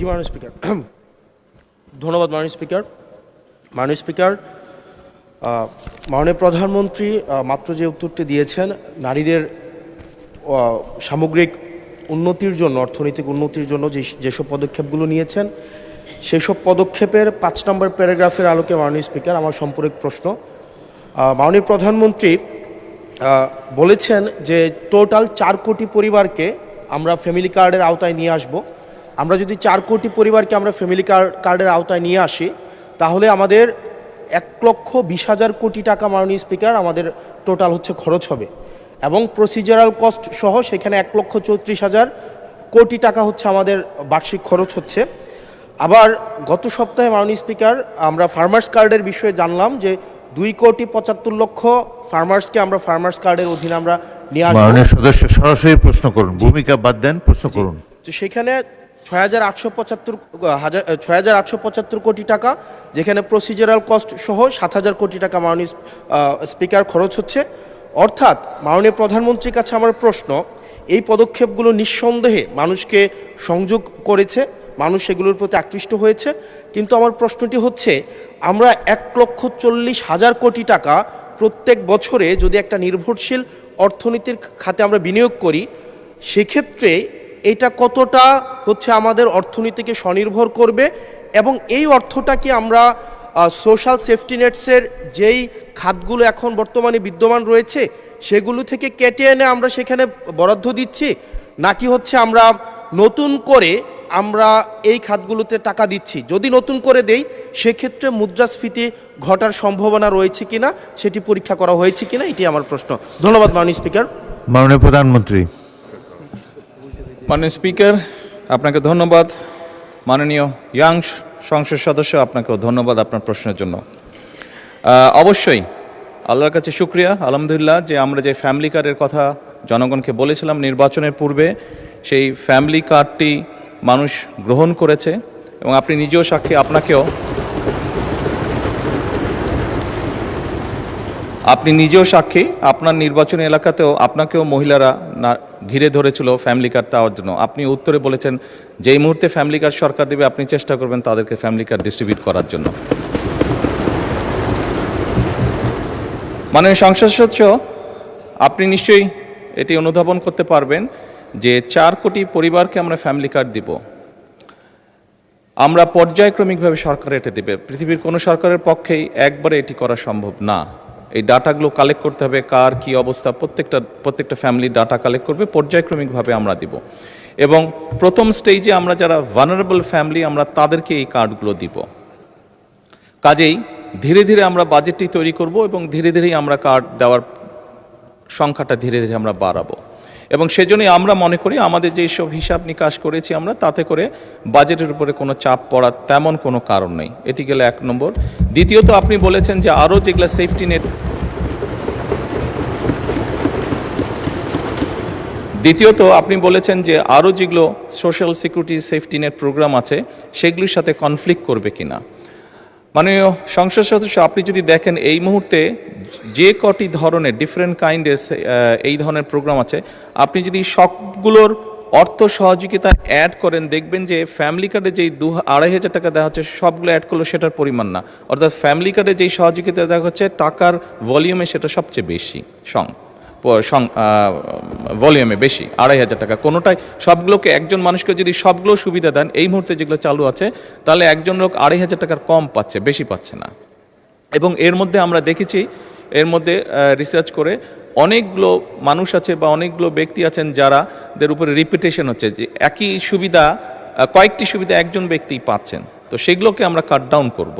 জি মাননীয় স্পিকার, ধন্যবাদ মাননীয় স্পিকার। মাননীয় স্পিকার, মাননীয় প্রধানমন্ত্রী মাত্র যে উত্তরটি দিয়েছেন, নারীদের সামগ্রিক উন্নতির জন্য, অর্থনৈতিক উন্নতির জন্য যেসব পদক্ষেপগুলো নিয়েছেন, সেসব পদক্ষেপের 5 নম্বর প্যারাগ্রাফের আলোকে মাননীয় স্পিকার আমার সম্পর্ক প্রশ্ন। মাননীয় প্রধানমন্ত্রী বলেছেন যে টোটাল 4 কোটি পরিবারকে আমরা ফ্যামিলি কার্ডের আওতায় নিয়ে আসব। আমরা যদি 4 কোটি পরিবারকে আমরা ফ্যামিলি কার্ডের আওতায় নিয়ে আসি, তাহলে আমাদের 1,20,000 কোটি টাকা মাননীয় স্পিকার আমাদের টোটাল হচ্ছে খরচ হবে, এবং প্রসিজারাল কস্ট সহ সেখানে 1,34,000 কোটি টাকা হচ্ছে আমাদের বার্ষিক খরচ হচ্ছে। আবার গত সপ্তাহে মাননীয় স্পিকার আমরা ফার্মার্স কার্ডের বিষয়ে জানলাম যে 2,75,00,000 ফার্মার্সকে আমরা ফার্মার্স কার্ডের অধীনে আমরা নিয়ে আসবো। মাননীয় সদস্য সরাসরি প্রশ্ন করুন, ভূমিকা বাদ দেন, প্রশ্ন করুন। তো সেখানে 6,875 কোটি টাকা, যেখানে প্রসিজারাল কস্ট সহ 7,000 কোটি টাকা মাননীয় স্পিকার খরচ হচ্ছে। অর্থাৎ মাননীয় প্রধানমন্ত্রীর কাছে আমার প্রশ্ন, এই পদক্ষেপগুলো নিঃসন্দেহে মানুষকে সংযোগ করেছে, মানুষ সেগুলোর প্রতি আকৃষ্ট হয়েছে, কিন্তু আমার প্রশ্নটি হচ্ছে, আমরা 1,40,000 কোটি টাকা প্রত্যেক বছরে যদি একটা নির্ভরশীল অর্থনীতির খাতে আমরা বিনিয়োগ করি, সেক্ষেত্রে এটা কতটা হচ্ছে আমাদের অর্থনীতিকে স্বনির্ভর করবে, এবং এই অর্থটা কি আমরা সোশ্যাল সেফটি নেটসের যেই খাতগুলো এখন বর্তমানে বিদ্যমান রয়েছে সেগুলো থেকে কেটে এনে আমরা সেখানে বরাদ্দ দিচ্ছি, নাকি হচ্ছে আমরা নতুন করে আমরা এই খাতগুলোতে টাকা দিচ্ছি? যদি নতুন করে দেই, সেক্ষেত্রে মুদ্রাস্ফীতি ঘটার সম্ভাবনা রয়েছে কিনা সেটি পরীক্ষা করা হয়েছে কিনা, এটি আমার প্রশ্ন। ধন্যবাদ মাননীয় স্পিকার। মাননীয় প্রধানমন্ত্রী। মাননীয় স্পিকার, আপনাকে ধন্যবাদ। মাননীয় সংসদ সদস্য, আপনাকেও ধন্যবাদ আপনার প্রশ্নের জন্য। অবশ্যই আল্লাহর কাছে শুকরিয়া, আলহামদুলিল্লাহ, যে আমরা যে ফ্যামিলি কার্ডের কথা জনগণকে বলেছিলাম নির্বাচনের পূর্বে, সেই ফ্যামিলি কার্ডটি মানুষ গ্রহণ করেছে, এবং আপনি নিজেও সাক্ষী, আপনি নিজেও সাক্ষী, আপনার নির্বাচনী এলাকাতেও আপনাকেও মহিলারা ঘিরে ধরেছিল ফ্যামিলি কার্ড দেওয়ার জন্য। আপনি উত্তরে বলেছেন যেই মুহূর্তে ফ্যামিলি কার্ড সরকার দেবে আপনি চেষ্টা করবেন তাদেরকে ফ্যামিলি কার্ড ডিস্ট্রিবিউট করার জন্য। মাননীয় সংসদ সদস্য, আপনি নিশ্চয়ই এটি অনুধাবন করতে পারবেন যে 4 কোটি পরিবারকে আমরা ফ্যামিলি কার্ড দিব, আমরা পর্যায়ক্রমিকভাবে সরকার এটা দেবে। পৃথিবীর কোনো সরকারের পক্ষেই একবারে এটি করা সম্ভব না। এই ডাটাগুলো কালেক্ট করতে হবে, কার কি অবস্থা, প্রত্যেকটা ফ্যামিলির ডাটা কালেক্ট করবে, পর্যায়ক্রমিকভাবে আমরা দিব। এবং প্রথম স্টেজে আমরা যারা ভালনারেবল ফ্যামিলি, আমরা তাদেরকে এই কার্ডগুলো দিব। কাজেই ধীরে ধীরে আমরা বাজেটটি তৈরি করব, এবং ধীরে ধীরেই আমরা কার্ড দেওয়ার সংখ্যাটা ধীরে ধীরে আমরা বাড়াবো। এবং সেজন্যই আমরা মনে করি আমাদের যেই সব হিসাব নিকাশ করেছি আমরা, তাতে করে বাজেটের উপরে কোনো চাপ পড়ার তেমন কোনো কারণ নেই। এটি গেলে 1 নম্বর। দ্বিতীয়ত, আপনি বলেছেন যে আরও যেগুলো সেফটি নেট, যেগুলো social security safety net programme আছে সেগুলির সাথে কনফ্লিক্ট করবে কিনা। মাননীয় সংসদ সদস্য, আপনি যদি দেখেন এই মুহূর্তে যে কটি ধরনের ডিফারেন্ট কাইন্ডের এই ধরনের প্রোগ্রাম আছে, আপনি যদি সবগুলোর অর্থ সহযোগিতা অ্যাড করেন, দেখবেন যে ফ্যামিলি কার্ডে যেই 2,500 টাকা দেওয়া হচ্ছে সবগুলো অ্যাড করলেও সেটার পরিমাণ না। অর্থাৎ ফ্যামিলি কার্ডে যেই সহযোগিতা দেওয়া হচ্ছে টাকার ভলিউমে সেটা সবচেয়ে বেশি, ভলিউমে বেশি, 2,500 টাকা কোনোটাই। সবগুলোকে একজন মানুষকে যদি সবগুলো সুবিধা দেন, এই মুহূর্তে যেগুলো চালু আছে, তাহলে একজন লোক 2,500 টাকার কম পাচ্ছে, বেশি পাচ্ছে না। এবং এর মধ্যে আমরা দেখেছি, এর মধ্যে রিসার্চ করে অনেকগুলো মানুষ আছে বা অনেকগুলো ব্যক্তি আছেন যাদের উপরে রিপিটেশন হচ্ছে, যে একই সুবিধা, কয়েকটি সুবিধা একজন ব্যক্তি পাচ্ছেন। তো সেগুলোকে আমরা কাট ডাউন করব,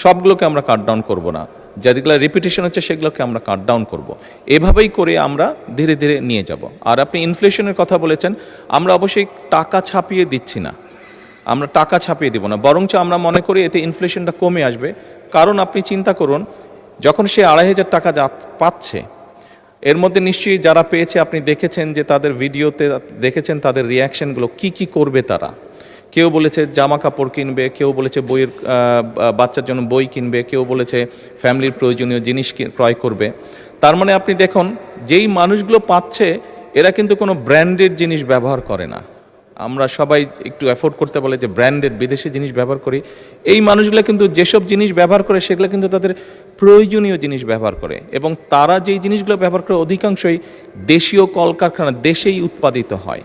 সবগুলোকে আমরা কাট ডাউন করব না, যেগুলো রিপিটেশন হচ্ছে সেগুলোকে আমরা কাট ডাউন করব। এভাবেই করে আমরা ধীরে ধীরে নিয়ে যাব। আর আপনি ইনফ্লেশনের কথা বলেছেন, আমরা অবশ্যই টাকা ছাপিয়ে দিচ্ছি না, আমরা টাকা ছাপিয়ে দিব না, বরঞ্চ আমরা মনে করি এতে ইনফ্লেশনটা কমে আসবে। কারণ আপনি চিন্তা করুন, যখন সে 2,500 টাকা পাচ্ছে, এর মধ্যে নিশ্চয়ই যারা পেয়েছে আপনি দেখেছেন যে তাদের ভিডিওতে দেখেছেন তাদের রিয়াকশনগুলো, কি করবে তারা। কেউ বলেছে জামা কাপড় কিনবে, কেউ বলেছে বাচ্চার জন্য বই কিনবে, কেউ বলেছে ফ্যামিলির প্রয়োজনীয় জিনিস ক্রয় করবে। তার মানে আপনি দেখুন, যেই মানুষগুলো পাচ্ছে এরা কিন্তু কোনো ব্র্যান্ডেড জিনিস ব্যবহার করে না, আমরা সবাই একটু অ্যাফোর্ড করতে বলে যে ব্র্যান্ডেড বিদেশি জিনিস ব্যবহার করি, এই মানুষগুলো কিন্তু যেসব জিনিস ব্যবহার করে সেগুলো কিন্তু তাদের প্রয়োজনীয় জিনিস ব্যবহার করে, এবং তারা যেই জিনিসগুলো ব্যবহার করে অধিকাংশই দেশীয় কলকারখানা দেশেই উৎপাদিত হয়।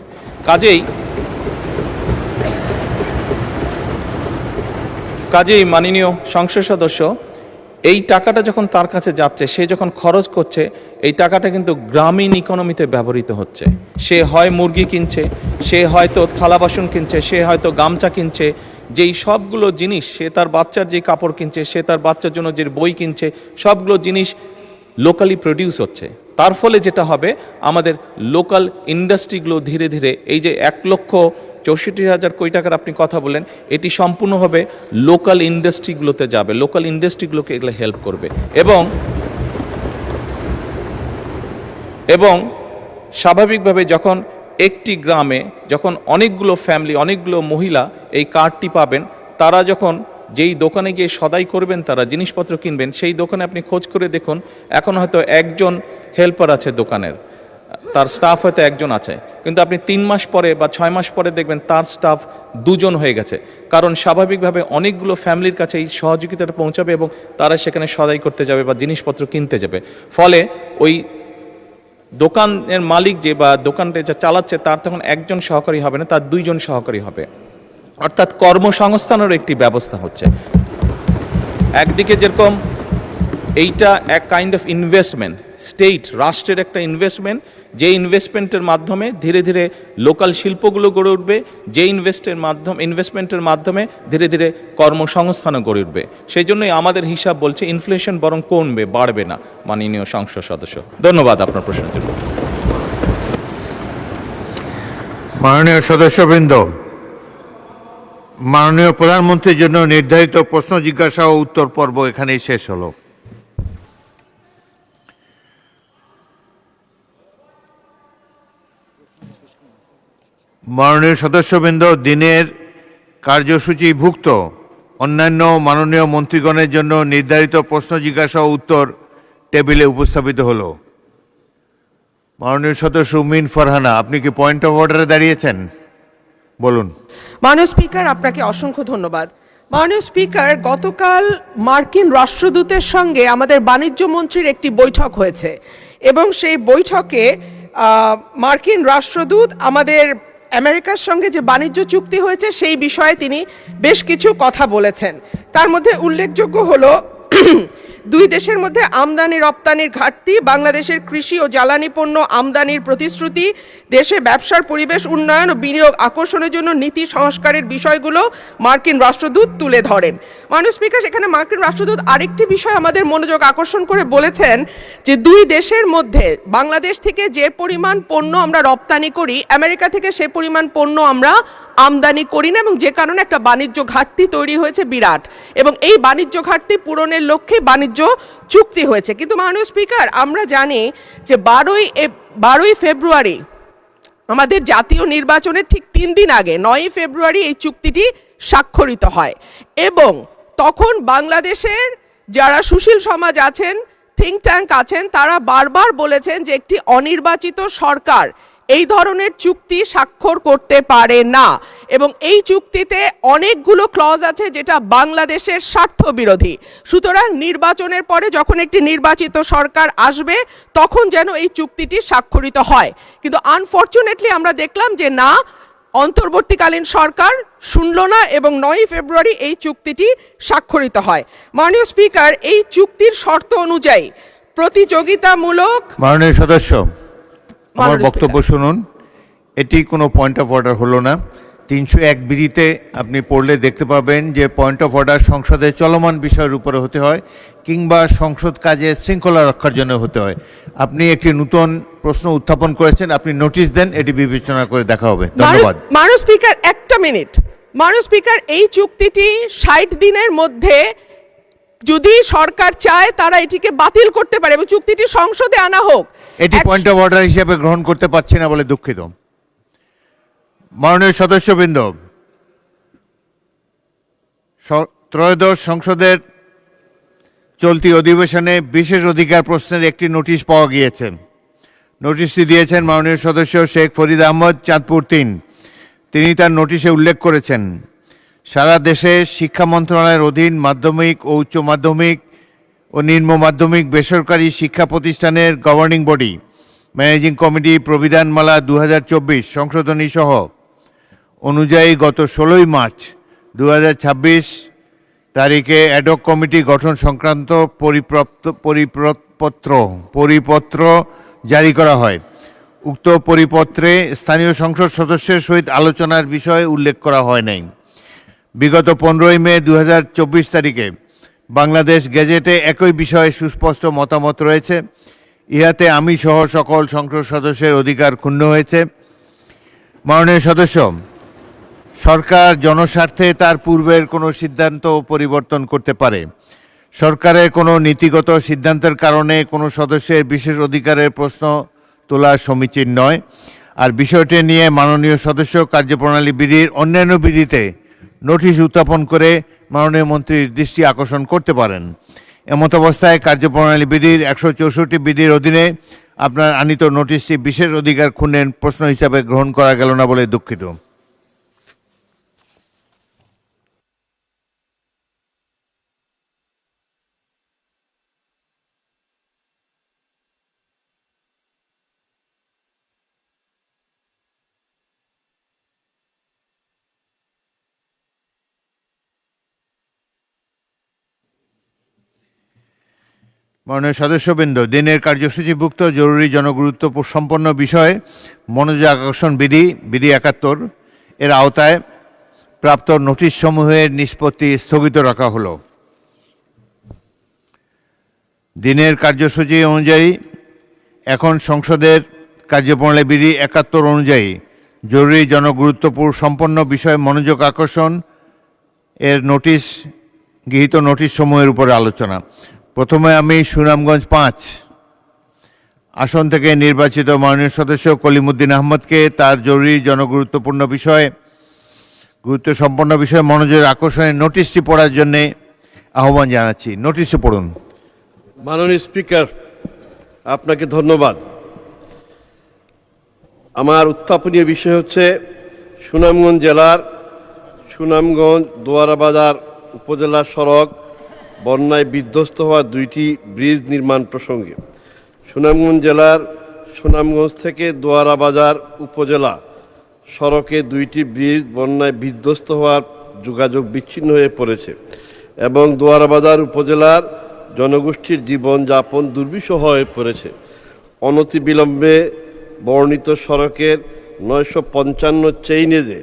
কাজেই মাননীয় সংসদ সদস্য, এই টাকাটা যখন তার কাছে যাচ্ছে, সে যখন খরচ করছে, এই টাকাটা কিন্তু গ্রামীণ ইকোনমিতে ব্যবহৃত হচ্ছে। সে হয় মুরগি কিনছে, সে হয়তো থালা বাসন কিনছে, সে হয়তো গামছা কিনছে, যেই সবগুলো জিনিস, সে তার বাচ্চার যে কাপড় কিনছে, সে তার বাচ্চার জন্য যে বই কিনছে, সবগুলো জিনিস লোকালি প্রডিউস হচ্ছে। তার ফলে যেটা হবে, আমাদের লোকাল ইন্ডাস্ট্রিগুলো ধীরে ধীরে, এই যে 1,64,000 কোটি টাকার আপনি কথা বললেন, এটি সম্পূর্ণভাবে লোকাল ইন্ডাস্ট্রিগুলোতে যাবে, লোকাল ইন্ডাস্ট্রিগুলোকে এগুলো হেল্প করবে। এবং স্বাভাবিকভাবে যখন একটি গ্রামে যখন অনেকগুলো ফ্যামিলি, অনেকগুলো মহিলা এই কার্ডটি পাবেন, তারা যখন যেই দোকানে গিয়ে সদাই করবেন, তারা জিনিসপত্র কিনবেন, সেই দোকানে আপনি খোঁজ করে দেখুন, এখন হয়তো একজন হেল্পার আছে দোকানের, তার স্টাফ হয়তো একজন আছে, কিন্তু আপনি 3 মাস পরে বা 6 মাস পরে দেখবেন তার স্টাফ 2 জন হয়ে গেছে। কারণ স্বাভাবিকভাবে অনেকগুলো ফ্যামিলির কাছে এই সহযোগিতাটা পৌঁছাবে এবং তারা সেখানে সদাই করতে যাবে বা জিনিসপত্র কিনতে যাবে। ফলে ওই দোকানের মালিক যে বা দোকানটা যা চালাচ্ছে, তার তখন একজন সহকারী হবে না, তার 2 জন সহকারী হবে, অর্থাৎ কর্মসংস্থানের একটি ব্যবস্থা হচ্ছে। একদিকে যেরকম এইটা এক কাইন্ড অফ ইনভেস্টমেন্ট, স্টেট রাষ্ট্রের একটা ইনভেস্টমেন্ট, যে ইনভেস্টমেন্টের মাধ্যমে ধীরে ধীরে লোকাল শিল্পগুলো গড়ে উঠবে, যে ইনভেস্টমেন্টের মাধ্যমে ধীরে ধীরে কর্মসংস্থানও গড়ে উঠবে। সেই জন্যই আমাদের হিসাব বলছে ইনফ্লেশন বরং কমবে, বাড়বে না। মাননীয় সংসদ সদস্য, ধন্যবাদ আপনার প্রশ্নের জন্য। মাননীয় সদস্যবৃন্দ, মাননীয় প্রধানমন্ত্রীর জন্য নির্ধারিত প্রশ্ন জিজ্ঞাসা ও উত্তর পর্ব এখানেই শেষ হলো। মাননীয় সদস্যবৃন্দ, দিনের কার্যসূচিভুক্ত অন্যান্য মাননীয় মন্ত্রীগণের জন্য নির্ধারিত প্রশ্ন জিজ্ঞাসা ও উত্তর টেবিলে উপস্থাপিত হলো। মাননীয় সদস্য উমিন ফারহানা, আপনি কি পয়েন্ট অফ অর্ডারে দাঁড়িয়েছেন? বলুন। মাননীয় স্পিকার, আপনাকে অসংখ্য ধন্যবাদ। মাননীয় স্পিকার, গতকাল মার্কিন রাষ্ট্রদূতের সঙ্গে আমাদের বাণিজ্য মন্ত্রীর একটি বৈঠক হয়েছে, এবং সেই বৈঠকে মার্কিন রাষ্ট্রদূত আমাদের আমেরিকার সঙ্গে যে বাণিজ্য চুক্তি হয়েছে সেই বিষয়ে তিনি বেশ কিছু কথা বলেছেন। তার মধ্যে উল্লেখযোগ্য হলো 2 দেশের মধ্যে আমদানি রপ্তানির ঘাটতি, বাংলাদেশের কৃষি ও জ্বালানি পণ্য আমদানির প্রতিশ্রুতি, দেশে ব্যবসার পরিবেশ উন্নয়ন ও বিনিয়োগ আকর্ষণের জন্য নীতি সংস্কারের বিষয়গুলো মার্কিন রাষ্ট্রদূত তুলে ধরেন। মাননীয় স্পিকার, সেখানে মার্কিন রাষ্ট্রদূত আরেকটি বিষয় আমাদের মনোযোগ আকর্ষণ করে বলেছেন যে 2 দেশের মধ্যে বাংলাদেশ থেকে যে পরিমাণ পণ্য আমরা রপ্তানি করি, আমেরিকা থেকে সে পরিমাণ পণ্য আমরা আমদানি করি না, এবং যে কারণে একটা বাণিজ্য ঘাটতি তৈরি হয়েছে বিরাট, এবং এই বাণিজ্য ঘাটতি পূরণের লক্ষ্যে বাণিজ্য চুক্তি হয়েছে। কিন্তু মাননীয় স্পিকার, আমরা জানি যে 12ই ফেব্রুয়ারি আমাদের জাতীয় নির্বাচনের ঠিক 3 দিন আগে 9ই ফেব্রুয়ারি এই চুক্তিটি স্বাক্ষরিত হয়, এবং তখন বাংলাদেশের যারা সুশীল সমাজ আছেন, থিঙ্ক ট্যাঙ্ক আছেন, তারা বারবার বলেছেন যে একটি অনির্বাচিত সরকার এই ধরনের চুক্তি স্বাক্ষর করতে পারে না, এবং এই চুক্তিতে অনেকগুলো ক্লজ আছে যেটা বাংলাদেশের স্বার্থ বিরোধী। সুতরাং নির্বাচনের পরে যখন একটি নির্বাচিত সরকার আসবে, তখন যেন এই চুক্তিটি স্বাক্ষরিত হয়। কিন্তু আনফরচুনেটলি আমরা দেখলাম যে না, অন্তর্বর্তীকালীন সরকার শুনল না, এবং 9ই ফেব্রুয়ারি এই চুক্তিটি স্বাক্ষরিত হয়। মাননীয় স্পিকার, এই চুক্তির শর্ত অনুযায়ী প্রতিযোগিতামূলক। মাননীয় সদস্য, আমার বক্তব্য শুনুন। এটি কোনো পয়েন্ট অফ অর্ডার হলো না। 301 বিধিতে আপনি পড়লে দেখতে পাবেন যে পয়েন্ট অফ অর্ডার সংসদের চলমান বিষয়ের উপরে হতে হয়, কিংবা সংসদ কাজে শৃঙ্খলা রক্ষার জন্য হতে হয়। আপনি একটি নতুন প্রশ্ন উত্থাপন করেছেন, আপনি নোটিশ দেন, এটি বিবেচনা করে দেখা হবে। ধন্যবাদ। মাননীয় স্পিকার, একটা মিনিট। মাননীয় স্পিকার, এই চুক্তিটি 60 দিনের মধ্যে যদি সরকার চায় তারা এটিকে বাতিল করতে পারে, এবং চুক্তিটি সংসদে আনা হোক। এটি পয়েন্ট অফ অর্ডার হিসেবে গ্রহণ করতে পারছি না বলে দুঃখিত। মাননীয় সদস্যবৃন্দ, ত্রয়োদশ সংসদের চলতি অধিবেশনে বিশেষ অধিকার প্রশ্নের একটি নোটিশ পাওয়া গিয়েছে। নোটিশটি দিয়েছেন মাননীয় সদস্য শেখ ফরিদ আহমদ, চাঁদপুর 3। তিনি তার নোটিশে উল্লেখ করেছেন, সারা দেশে শিক্ষা মন্ত্রণালয়ের অধীন মাধ্যমিক ও উচ্চ মাধ্যমিক ও নিম্ন মাধ্যমিক বেসরকারি শিক্ষা প্রতিষ্ঠানের গভর্নিং বডি, ম্যানেজিং কমিটি প্রবিধানমালা 2024 সংশোধনী সহ অনুযায়ী গত 16 মার্চ 2026 তারিখে অ্যাডহক কমিটি গঠন সংক্রান্ত পরিপত্র জারি করা হয়। উক্ত পরিপত্রে স্থানীয় সংসদ সদস্যের সহিত আলোচনার বিষয়ে উল্লেখ করা হয় নাই। বিগত 15 মে 2024 তারিখে বাংলাদেশ গেজেটে একই বিষয়ে সুস্পষ্ট মতামত রয়েছে। ইহাতে আমি সহ সকল সংসদ সদস্যের অধিকার ক্ষুণ্ণ হয়েছে। মাননীয় সদস্য, সরকার জনস্বার্থে তার পূর্বের কোনো সিদ্ধান্ত পরিবর্তন করতে পারে। সরকারের কোনো নীতিগত সিদ্ধান্তের কারণে কোনো সদস্যের বিশেষ অধিকারের প্রশ্ন তোলা সমীচীন নয়। আর বিষয়টি নিয়ে মাননীয় সদস্য কার্যপ্রণালী বিধির অন্যান্য বিধিতে নোটিশ উত্থাপন করে মাননীয় মন্ত্রীর দৃষ্টি আকর্ষণ করতে পারেন। এমত অবস্থায় কার্যপ্রণালী বিধির 164 বিধির অধীনে আপনার আনিত নোটিশটি বিশেষ অধিকার ক্ষুণ্ণের প্রশ্ন হিসাবে গ্রহণ করা গেল না বলে দুঃখিত। মাননীয় সদস্যবৃন্দ, দিনের কার্যসূচিভুক্ত জরুরি জনগুরুত্ব সম্পন্ন বিষয়ে মনোযোগ আকর্ষণ বিধি 71 এর আওতায় প্রাপ্ত নোটিশ সমূহের নিষ্পত্তি স্থগিত রাখা হলো। দিনের কার্যসূচি অনুযায়ী এখন সংসদের কার্যপ্রণালী বিধি 71 অনুযায়ী জরুরি জনগুরুত্বপূর্ণ সম্পন্ন বিষয়ে মনোযোগ আকর্ষণ এর নোটিশ, গৃহীত নোটিশ সমূহের উপরে আলোচনা। প্রথমে আমি সুনামগঞ্জ 5 আসন থেকে নির্বাচিত মাননীয় সদস্য কলিমুদ্দিন আহমদকে তার জরুরি জনগুরুত্বপূর্ণ বিষয়ে গুরুত্বসম্পন্ন বিষয়ে মনোযোগ আকর্ষণের নোটিশটি পড়ার জন্য আহ্বান জানাচ্ছি। নোটিশটি পড়ুন। মাননীয় স্পিকার, আপনাকে ধন্যবাদ। আমার উত্থাপনীয় বিষয় হচ্ছে সুনামগঞ্জ জেলার সুনামগঞ্জ দোয়ারাবাজার উপজেলা সড়ক বন্যায় বিধ্বস্ত হওয়া 2টি ব্রিজ নির্মাণ প্রসঙ্গে। সুনামগঞ্জ জেলার সুনামগঞ্জ থেকে দোয়ারাবাজার উপজেলা সড়কে 2টি ব্রিজ বন্যায় বিধ্বস্ত হওয়ার যোগাযোগ বিচ্ছিন্ন হয়ে পড়েছে এবং দোয়ারাবাজার উপজেলার জনগোষ্ঠীর জীবনযাপন দুর্বিষহ হয়ে পড়েছে। অনতিবিলম্বে বর্ণিত সড়কের 955 চেইনেজে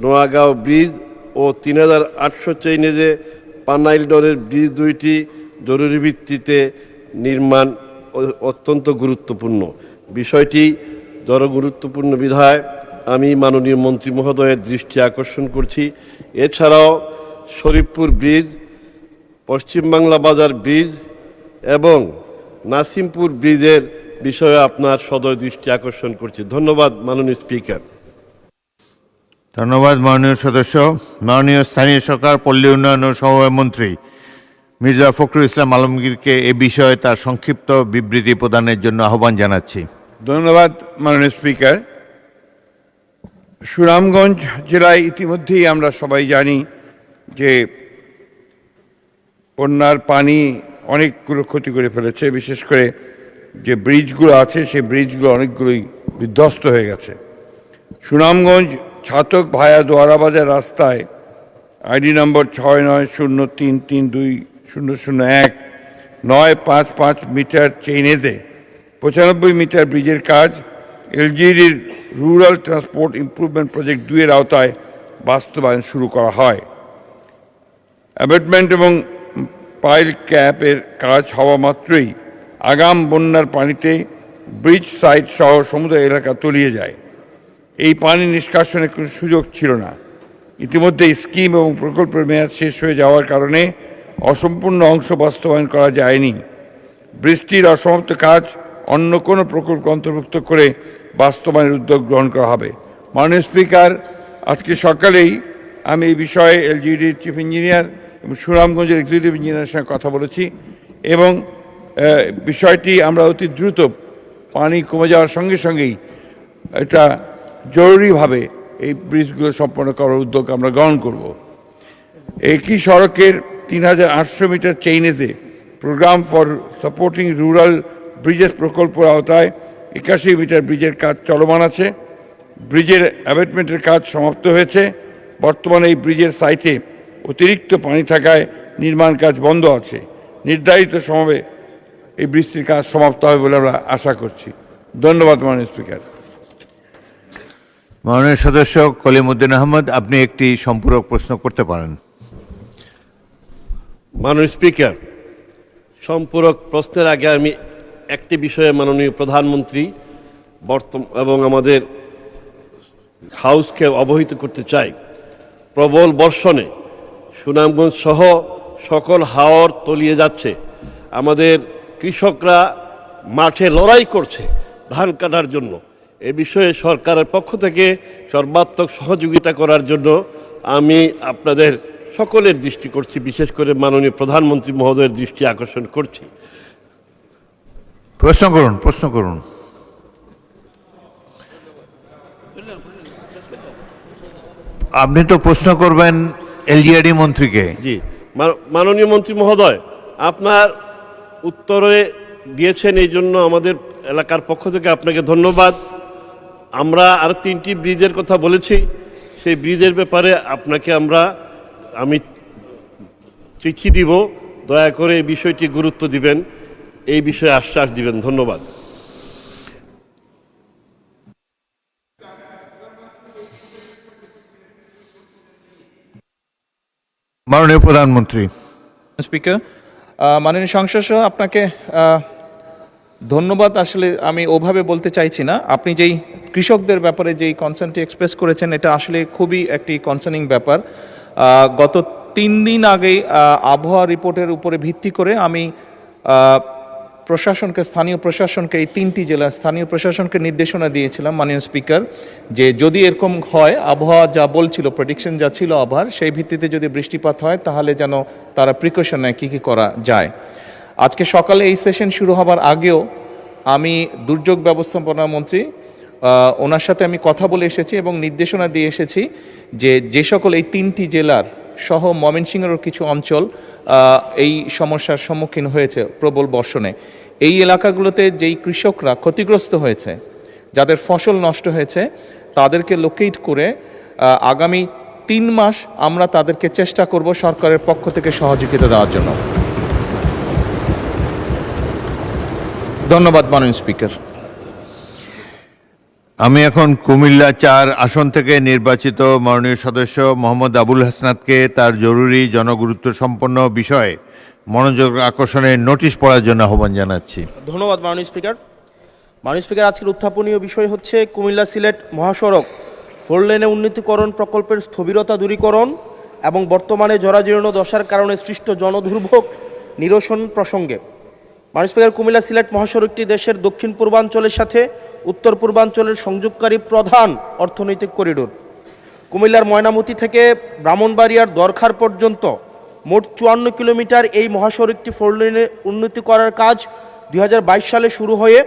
নোয়াগাঁও ব্রিজ ও 3800 চেইনেজে পানাইলডরের ব্রিজ 2টি জরুরি ভিত্তিতে নির্মাণ অত্যন্ত গুরুত্বপূর্ণ। বিষয়টি জনগুরুত্বপূর্ণ বিধায় আমি মাননীয় মন্ত্রী মহোদয়ের দৃষ্টি আকর্ষণ করছি। এছাড়াও শরীফপুর ব্রিজ, পশ্চিম বাংলা বাজার ব্রিজ এবং নাসিমপুর ব্রিজের বিষয়ে আপনার সদয় দৃষ্টি আকর্ষণ করছি। ধন্যবাদ মাননীয় স্পিকার। ধন্যবাদ মাননীয় সদস্য। মাননীয় স্থানীয় সরকার, পল্লী উন্নয়ন ও সমবায় মন্ত্রী মির্জা ফখরুল ইসলাম আলমগীরকে এ বিষয়ে তার সংক্ষিপ্ত বিবৃতি প্রদানের জন্য আহ্বান জানাচ্ছি। ধন্যবাদ মাননীয় স্পিকার। সুনামগঞ্জ জেলায় ইতিমধ্যেই আমরা সবাই জানি যে বন্যার পানি অনেকগুলো ক্ষতি করে ফেলেছে। বিশেষ করে যে ব্রিজগুলো আছে সেই ব্রিজগুলো অনেকগুলোই বিধ্বস্ত হয়ে গেছে। সুনামগঞ্জ ছাতক ভায়া দোয়ারাবাজার রাস্তায় আইডি নম্বর 6903320001 955 মিটার চেইনেজে 95 মিটার ব্রিজের কাজ এলজিডির রুরাল ট্রান্সপোর্ট ইমপ্রুভমেন্ট প্রজেক্ট 2 এর আওতায় বাস্তবায়ন শুরু করা হয়। অ্যাবেটমেন্ট এবং পাইল ক্যাপের কাজ হওয়া মাত্রই আগাম বন্যার পানিতে ব্রিজ সাইট সহ সমুদ্র এলাকা তলিয়ে যায়। এই পানি নিষ্কাশনের কোনো সুযোগ ছিল না। ইতিমধ্যে স্কিম এবং প্রকল্পের মেয়াদ শেষ হয়ে যাওয়ার কারণে অসম্পূর্ণ অংশ বাস্তবায়ন করা যায়নি। বৃষ্টির অসমাপ্ত কাজ অন্য কোনো প্রকল্প অন্তর্ভুক্ত করে বাস্তবায়নের উদ্যোগ গ্রহণ করা হবে। মাননীয় স্পিকার, আজকে সকালেই আমি এই বিষয়ে এলজিডির চিফ ইঞ্জিনিয়ার এবং সুনামগঞ্জের এক্সিকিউটিভ ইঞ্জিনিয়ারের সঙ্গে কথা বলেছি এবং বিষয়টি আমরা অতি দ্রুত পানি কমে যাওয়ার সঙ্গে সঙ্গেই এটা জরুরিভাবে এই ব্রিজগুলো সম্পন্ন করার উদ্যোগ আমরা গ্রহণ করব। একই সড়কের ৩,৮০০ মিটার চেইনেতে program for supporting rural bridges প্রকল্পের আওতায় ৮১ মিটার ব্রিজের কাজ চলমান আছে। ব্রিজের অ্যাবেটমেন্টের কাজ সমাপ্ত হয়েছে। বর্তমানে এই ব্রিজের সাইটে অতিরিক্ত পানি থাকায় নির্মাণ কাজ বন্ধ আছে। নির্ধারিত সময়ে এই ব্রিজটির কাজ সমাপ্ত হবে বলে আমরা আশা করছি। ধন্যবাদ মাননীয় স্পিকার। মাননীয় সদস্য কলিমউদ্দিন আহমদ, আপনি একটি সম্পূরক প্রশ্ন করতে পারেন। মাননীয় স্পিকার, সম্পূরক প্রশ্নের আগে আমি একটি বিষয়ে মাননীয় প্রধানমন্ত্রী এবং আমাদের হাউসকে অবহিত করতে চাই। প্রবল বর্ষণে সুনামগঞ্জ সহ সকল হাওর তলিয়ে যাচ্ছে। আমাদের কৃষকরা মাঠে লড়াই করছে ধান কাটার জন্য। এ বিষয়ে সরকারের পক্ষ থেকে সর্বাত্মক সহযোগিতা করার জন্য আমি আপনাদের সকলের দৃষ্টি করছি, বিশেষ করে মাননীয় প্রধানমন্ত্রী মহোদয়ের দৃষ্টি আকর্ষণ করছি। প্রশ্ন করুন, প্রশ্ন করুন। আপনি তো প্রশ্ন করবেন এলজিআরডি মন্ত্রীকে। জি, মাননীয় মন্ত্রী মহোদয়, আপনার উত্তরে দিয়েছেন, এই জন্য আমাদের এলাকার পক্ষ থেকে আপনাকে ধন্যবাদ। আমরা আর 3টি ব্রিজের কথা বলেছি, সেই ব্রিজের ব্যাপারে আপনাকে আমি চিঠি দিব, দয়া করে এই বিষয়টি গুরুত্ব দিবেন, এই বিষয়ে আশ্বাস দিবেন। ধন্যবাদ। মাননীয় প্রধানমন্ত্রী। স্পিকার, মাননীয় সংসদ আপনাকে ধন্যবাদ। আসলে আমি ওভাবে বলতে চাইছি না। আপনি যেই কৃষকদের ব্যাপারে যেই কনসার্নটি এক্সপ্রেস করেছেন, এটা আসলে খুবই একটি কনসার্নিং ব্যাপার। গত 3 দিন আগেই আবহাওয়া রিপোর্টের উপরে ভিত্তি করে আমি স্থানীয় প্রশাসনকে, এই 3টি জেলার স্থানীয় প্রশাসনকে নির্দেশনা দিয়েছিলাম মাননীয় স্পিকার, যে যদি এরকম হয়, আবহাওয়া যা বলছিল, প্রেডিকশন যা ছিল আবহাওয়ার, সেই ভিত্তিতে যদি বৃষ্টিপাত হয় তাহলে যেন তারা প্রিকশন নেয় কী কী করা যায়। আজকে সকালে এই সেশন শুরু হবার আগেও আমি দুর্যোগ ব্যবস্থাপনা মন্ত্রী ওনার সাথে আমি কথা বলে এসেছি এবং নির্দেশনা দিয়ে এসেছি যে সকল এই 3টি জেলার সহ ময়মনসিংহেরও কিছু অঞ্চল এই সমস্যার সম্মুখীন হয়েছে প্রবল বর্ষণে, এই এলাকাগুলোতে যেই কৃষকরা ক্ষতিগ্রস্ত হয়েছে, যাদের ফসল নষ্ট হয়েছে, তাদেরকে লোকেট করে আগামী 3 মাস আমরা তাদেরকে চেষ্টা করব সরকারের পক্ষ থেকে সহযোগিতা দেওয়ার জন্য। ধন্যবাদ মাননীয় স্পিকার। আমি এখন কুমিল্লা 4 আসন থেকে নির্বাচিত মাননীয় সদস্য মোহাম্মদ আবুল হাসনাতকে তার জরুরি জনগুরুত্ব সম্পন্ন বিষয়ে মনোযোগ আকর্ষণের নোটিশ পড়ার জন্য আহ্বান জানাচ্ছি। ধন্যবাদ মাননীয় স্পিকার। মাননীয় স্পিকার, আজকের উত্থাপনীয় বিষয় হচ্ছে কুমিল্লা সিলেট মহাসড়ক 4 লেনে উন্নীতকরণ প্রকল্পের স্থবিরতা দূরীকরণ এবং বর্তমানে জরাজীর্ণ দশার কারণে সৃষ্ট জনদুর্ভোগ নিরসন প্রসঙ্গে। মাননীয় স্পিকার, কুমিল্লা সিলেট মহাসড়কটি দেশের দক্ষিণ পূর্বাঞ্চলের সাথে উত্তর পূর্বাঞ্চলের সংযোগকারী প্রধান অর্থনৈতিক করিডোর। কুমিল্লার ময়নামতি থেকে ব্রাহ্মণবাড়িয়ার দরখার পর্যন্ত মোট 54 কিলোমিটার এই মহাসড়কটি 4 লেনে উন্নতি করার কাজ 2022 সালে শুরু হয়ে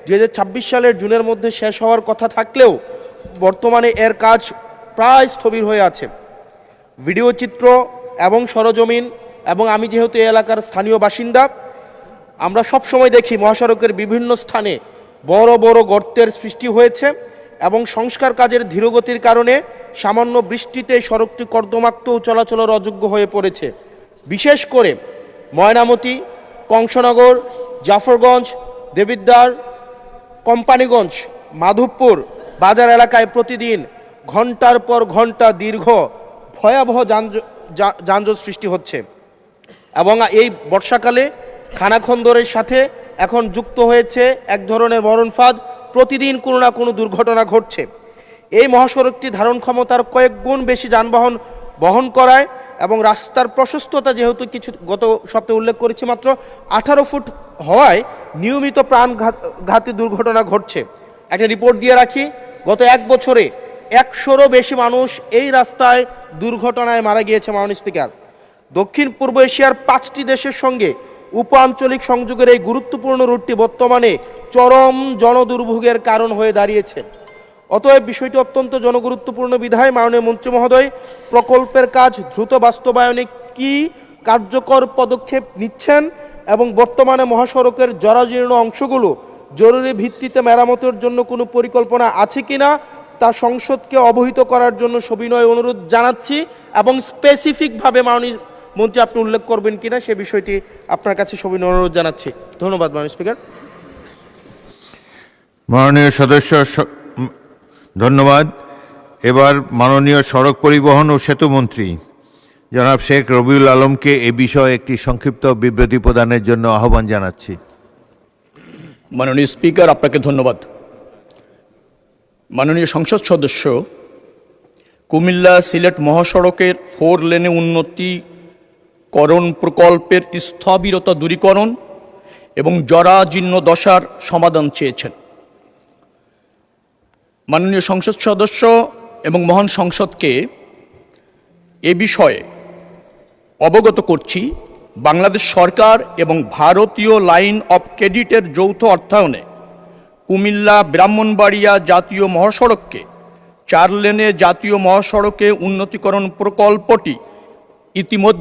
2026 সালের জুনের মধ্যে শেষ হওয়ার কথা থাকলেও বর্তমানে এর কাজ প্রায় স্থবির হয়ে আছে। ভিডিও চিত্র এবং সরজমিন, এবং আমি যেহেতু এই এলাকার স্থানীয় বাসিন্দা, আমরা সব সময় দেখি মহাসড়কের বিভিন্ন স্থানে বড় বড় গর্তের সৃষ্টি হয়েছে এবং সংস্কার কাজের ধীরগতির কারণে সামান্য বৃষ্টিতে সড়কটি কর্দমাক্ত ও চলাচলের অযোগ্য হয়ে পড়েছে। বিশেষ করে ময়নামতি, কংসনগর, জাফরগঞ্জ, দেবিদ্বার, কোম্পানিগঞ্জ, মাধবপুর বাজার এলাকায় প্রতিদিন ঘন্টার পর ঘন্টা দীর্ঘ ভয়াবহ যানজট সৃষ্টি হচ্ছে এবং এই বর্ষাকালে খানাখন্দরের সাথে এখন যুক্ত হয়েছে এক ধরনের মরণফাঁদ। প্রতিদিন কোনো না কোনো দুর্ঘটনা ঘটছে। এই মহাসড়কটি ধারণ ক্ষমতার কয়েক গুণ বেশি যানবাহন বহন করায় এবং রাস্তার প্রশস্ততা যেহেতু কিছু গত সপ্তাহে উল্লেখ করেছি মাত্র 18 ফুট হওয়ায় নিয়মিত প্রাণঘাতী দুর্ঘটনা ঘটছে। একটা রিপোর্ট দিয়ে রাখি, গত 1 বছরে 100রও বেশি মানুষ এই রাস্তায় দুর্ঘটনায় মারা গিয়েছে। মাননীয় স্পিকার, দক্ষিণ পূর্ব এশিয়ার 5টি দেশের সঙ্গে উপ আঞ্চলিক সংযোগের এই গুরুত্বপূর্ণ রুটটি বর্তমানে চরম জনদুর্ভোগের কারণ হয়ে দাঁড়িয়েছে। অতএব বিষয়টি অত্যন্ত জনগুরুত্বপূর্ণ বিধায় মাননীয় মন্ত্রী মহোদয় প্রকল্পের কাজ দ্রুত বাস্তবায়নে কি কার্যকর পদক্ষেপ নিচ্ছেন এবং বর্তমানে মহাসড়কের জরাজীর্ণ অংশগুলো জরুরি ভিত্তিতে মেরামতের জন্য কোনো পরিকল্পনা আছে কিনা তা সংসদকে অবহিত করার জন্য সবিনয় অনুরোধ জানাচ্ছি এবং স্পেসিফিকভাবে মাননীয় মন্ত্রী আপনি উল্লেখ করবেন কিনা সে বিষয়টি আপনার কাছে সবিনয় অনুরোধ জানাচ্ছি। ধন্যবাদ মাননীয় স্পিকার। মাননীয় সদস্য ধন্যবাদ। এবার মাননীয় সড়ক পরিবহন ও সেতু মন্ত্রী জনাব শেখ রবিউল আলমকে এ বিষয়ে একটি সংক্ষিপ্ত বিবৃতি প্রদানের জন্য আহ্বান জানাচ্ছি। মাননীয় স্পিকার, আপনাকে ধন্যবাদ। মাননীয় সংসদ সদস্য, কুমিল্লা সিলেট মহাসড়কের 4 লেনে উন্নতিকরণ প্রকল্পের স্থবিরতা দূরীকরণ এবং জরাজীর্ণ দশার সমাধান চেয়েছেন। মাননীয় সংসদ সদস্য এবং মহান সংসদকে এ বিষয়ে অবগত করছি, বাংলাদেশ সরকার এবং ভারতীয় লাইন অফ ক্রেডিটের যৌথ অর্থায়নে কুমিল্লা ব্রাহ্মণবাড়িয়া জাতীয় মহাসড়ককে 4 লেনে জাতীয় মহাসড়কে উন্নতিকরণ প্রকল্পটি ইতিমধ্যে